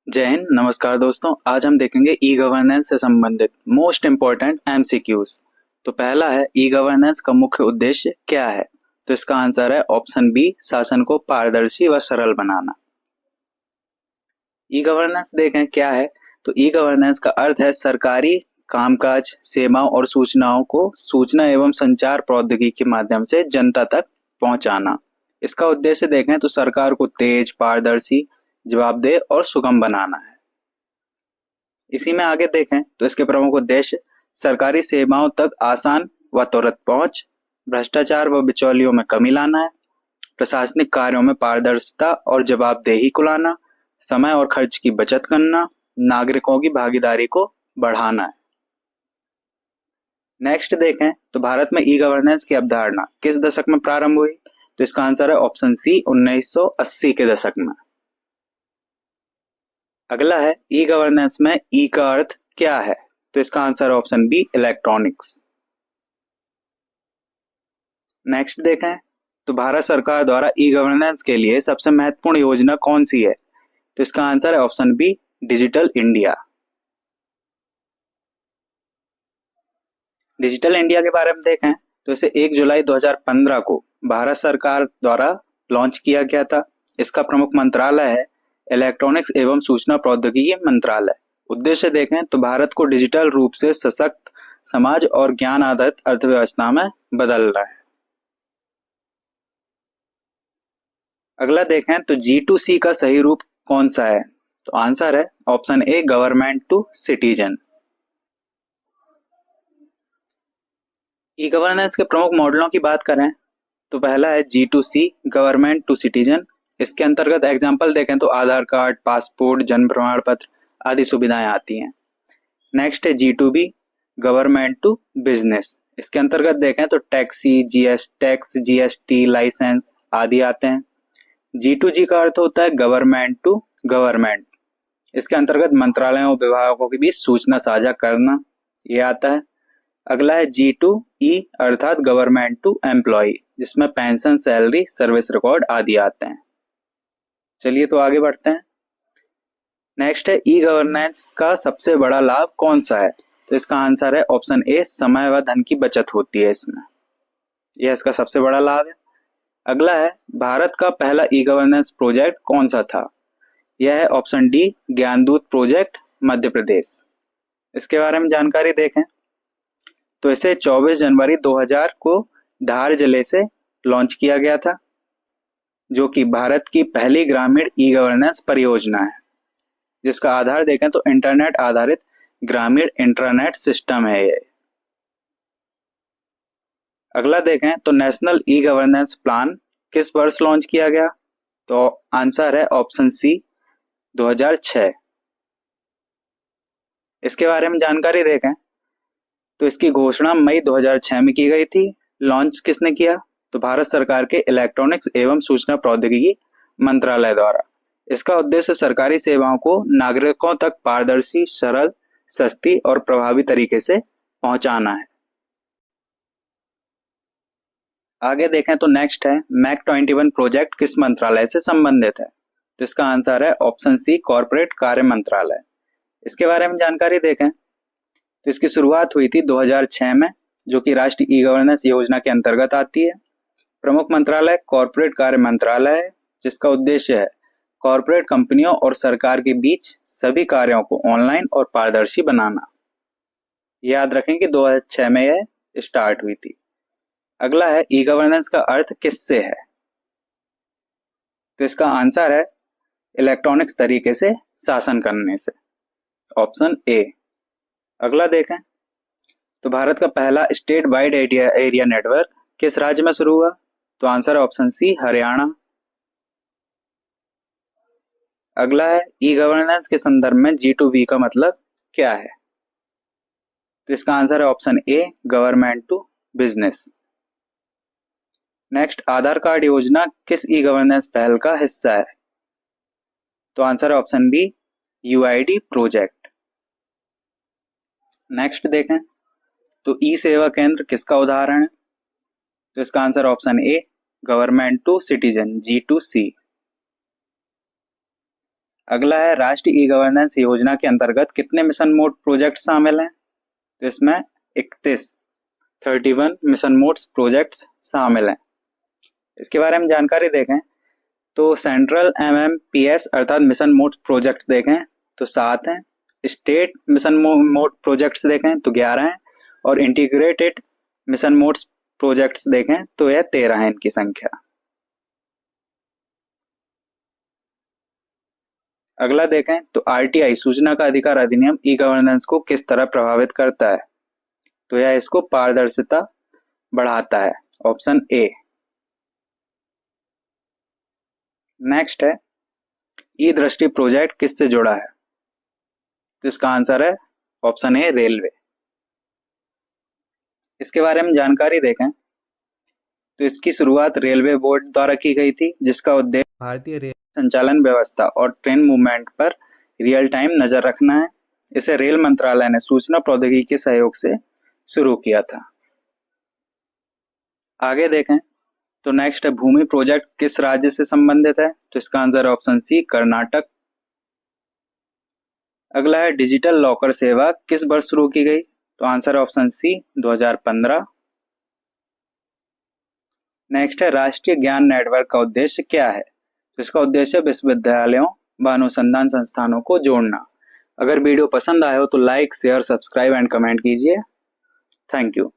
जय हिंद। नमस्कार दोस्तों, आज हम देखेंगे ई गवर्नेंस से संबंधित मोस्ट इम्पोर्टेंट एमसीक्यूज। तो पहला है, ई गवर्नेंस का मुख्य उद्देश्य क्या है? तो इसका आंसर है ऑप्शन बी, शासन को पारदर्शी व सरल बनाना। ई गवर्नेंस देखें क्या है, तो ई गवर्नेंस का अर्थ है सरकारी कामकाज, सेवाओं और सूचनाओं को सूचना एवं संचार प्रौद्योगिकी के माध्यम से जनता तक पहुंचाना। इसका उद्देश्य देखें तो सरकार को तेज, पारदर्शी, जवाबदेह और सुगम बनाना है। इसी में आगे देखें तो इसके प्रमुख उद्देश्य सरकारी सेवाओं तक आसान व त्वरित पहुंच, भ्रष्टाचार व बिचौलियों में कमी लाना है, प्रशासनिक कार्यों में पारदर्शिता और जवाबदेही को लाना, समय और खर्च की बचत करना, नागरिकों की भागीदारी को बढ़ाना है। नेक्स्ट देखें तो भारत में ई गवर्नेंस की अवधारणा किस दशक में प्रारंभ हुई? तो इसका आंसर है ऑप्शन सी, 1980 के दशक में। अगला है, ई गवर्नेंस में ई का अर्थ क्या है? तो इसका आंसर है ऑप्शन बी, इलेक्ट्रॉनिक्स। नेक्स्ट देखें तो भारत सरकार द्वारा ई गवर्नेंस के लिए सबसे महत्वपूर्ण योजना कौन सी है? तो इसका आंसर है option B, digital India. Digital India के बारे में देखें तो इसे 1 जुलाई 2015 को भारत सरकार द्वारा लॉन्च किया गया था। इसका प्रमुख मंत्रालय है इलेक्ट्रॉनिक्स एवं सूचना प्रौद्योगिकी मंत्रालय। उद्देश्य देखें तो भारत को डिजिटल रूप से सशक्त समाज और ज्ञान आधारित अर्थव्यवस्था में बदलना है। अगला देखें तो G2C का सही रूप कौन सा है? तो आंसर है option A, government to citizen. E governance के प्रमुख मॉडलों की बात करें तो पहला है G2C, गवर्नमेंट टू सिटीजन। इसके अंतर्गत एग्जाम्पल देखें तो आधार कार्ड, पासपोर्ट, जन्म प्रमाण पत्र आदि सुविधाएं आती हैं। नेक्स्ट है G2B, गवर्नमेंट टू बिजनेस। इसके अंतर्गत देखें तो टैक्सी, टैक्स, GST, लाइसेंस आदि आते हैं। G2G का अर्थ होता है गवर्नमेंट टू गवर्नमेंट। इसके अंतर्गत मंत्रालयों, विभागों के बीच सूचना साझा करना ये आता है। अगला है G2E अर्थात गवर्नमेंट टू एम्प्लॉय, जिसमें पेंशन, सैलरी, सर्विस रिकॉर्ड आदि आते हैं। चलिए तो आगे बढ़ते हैं। नेक्स्ट है, ई गवर्नेंस का सबसे बड़ा लाभ कौन सा है? तो इसका आंसर है ऑप्शन ए, समय व धन की बचत होती है इसमें। यह इसका सबसे बड़ा लाभ है। अगला है, भारत का पहला ई गवर्नेंस प्रोजेक्ट कौन सा था? यह है option D, Gyandoot project, Madhya Pradesh. इसके बारे में जानकारी देखें तो इसे 24 जनवरी 2000 को धार जिले से लॉन्च किया गया था, जो कि भारत की पहली ग्रामीण ई गवर्नेंस परियोजना है, जिसका आधार देखें तो इंटरनेट आधारित ग्रामीण इंट्रानेट सिस्टम है ये। अगला देखें तो नेशनल ई गवर्नेंस प्लान किस वर्ष लॉन्च किया गया? तो आंसर है ऑप्शन सी, 2006। इसके बारे में जानकारी देखें तो इसकी घोषणा मई 2006 में की गई थी। लॉन्च किसने किया? तो भारत सरकार के इलेक्ट्रॉनिक्स एवं सूचना प्रौद्योगिकी मंत्रालय द्वारा। इसका उद्देश्य सरकारी सेवाओं को नागरिकों तक पारदर्शी, सरल, सस्ती और प्रभावी तरीके से पहुंचाना है। आगे देखें तो नेक्स्ट है, मैक 21 प्रोजेक्ट किस मंत्रालय से संबंधित है? तो इसका आंसर है ऑप्शन सी, कॉर्पोरेट कार्य मंत्रालय। इसके बारे में जानकारी देखें तो इसकी शुरुआत हुई थी 2006 में, जो कि राष्ट्रीय ई गवर्नेंस योजना के अंतर्गत आती है। प्रमुख मंत्रालय कॉर्पोरेट कार्य मंत्रालय है, जिसका उद्देश्य है कॉर्पोरेट कंपनियों और सरकार के बीच सभी कार्यों को ऑनलाइन और पारदर्शी बनाना। याद रखें कि 2006 में यह स्टार्ट हुई थी। अगला है, ई गवर्नेंस का अर्थ किससे है? तो इसका आंसर है इलेक्ट्रॉनिक्स तरीके से शासन करने से, ऑप्शन ए। अगला देखें तो भारत का पहला स्टेट वाइड एरिया नेटवर्क किस राज्य में शुरू हुआ? तो आंसर है ऑप्शन सी, हरियाणा। अगला है, ई गवर्नेंस के संदर्भ में G2B का मतलब क्या है? तो इसका आंसर है option A, government to business. Next, Aadhaar card योजना किस ई गवर्नेंस पहल का हिस्सा है? तो आंसर है option B, UID project. Next देखें तो ई सेवा केंद्र किसका उदाहरण है? तो इसका answer option A, government to citizen, G2C। अगला है राष्ट्रीय ई गवर्नेंस योजना के अंतर्गत कितने मिशन मोड प्रोजेक्ट शामिल हैं? तो इसमें 31 मिशन मोड्स प्रोजेक्ट्स शामिल हैं। इसके बारे में जानकारी देखें तो सेंट्रल MMPS अर्थात मिशन मोड प्रोजेक्ट्स देखें तो 7 हैं, स्टेट मिशन मोड प्रोजेक्ट्स देखें तो 11 हैं और इंटीग्रेटेड मिशन मोड प्रोजेक्ट्स देखें तो यह 13 है इनकी संख्या। अगला देखें तो RTI सूचना का अधिकार अधिनियम ई गवर्नेंस को किस तरह प्रभावित करता है? तो यह इसको पारदर्शिता बढ़ाता है, ऑप्शन ए। नेक्स्ट है ई दृष्टि प्रोजेक्ट किससे जुड़ा है? तो इसका आंसर है ऑप्शन ए, रेलवे। इसके बारे में जानकारी देखें तो इसकी शुरुआत रेलवे बोर्ड द्वारा की गई थी, जिसका उद्देश्य भारतीय रेल संचालन व्यवस्था और ट्रेन मूवमेंट पर रियल टाइम नजर रखना है। इसे रेल मंत्रालय ने सूचना प्रौद्योगिकी के सहयोग से शुरू किया था। आगे देखें तो नेक्स्ट है भूमि प्रोजेक्ट किस राज्य से संबंधित है? तो इसका आंसर है ऑप्शन सी, कर्नाटक। अगला है डिजिटल लॉकर सेवा किस वर्ष शुरू की गई? तो आंसर है ऑप्शन सी, 2015। नेक्स्ट है राष्ट्रीय ज्ञान नेटवर्क का उद्देश्य क्या है? तो इसका उद्देश्य विश्वविद्यालयों व अनुसंधान संस्थानों को जोड़ना। अगर वीडियो पसंद आया हो तो like, share, subscribe and comment कीजिए। Thank you.